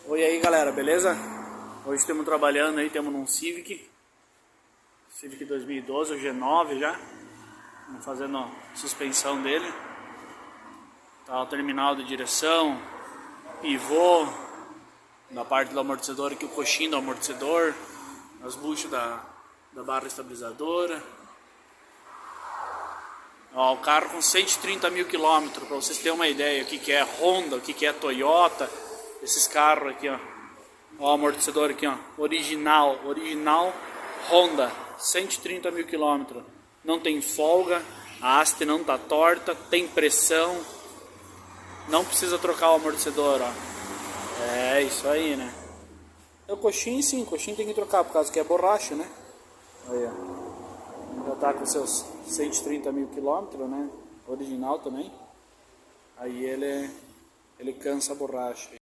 Oi aí galera, beleza? Hoje estamos trabalhando aí, temos num Civic 2012, o G9 já. Estamos fazendo a suspensão dele. Tá o terminal de direção, pivô, na parte do amortecedor aqui, o coxinho do amortecedor, as buchas da barra estabilizadora. Ó, o carro com 130 mil quilômetros, para vocês terem uma ideia, o que é Honda, o que é Toyota, esses carros aqui, ó. Ó, o amortecedor aqui, ó, original Honda, 130 mil quilômetros. Não tem folga, a haste não tá torta, tem pressão, não precisa trocar o amortecedor, ó. É isso aí, né? O coxinho sim, o coxinho tem que trocar, por causa que é borracha, né? Aí, ó. Já tá com seus 130 mil quilômetros, né? Original também. Aí ele cansa a borracha.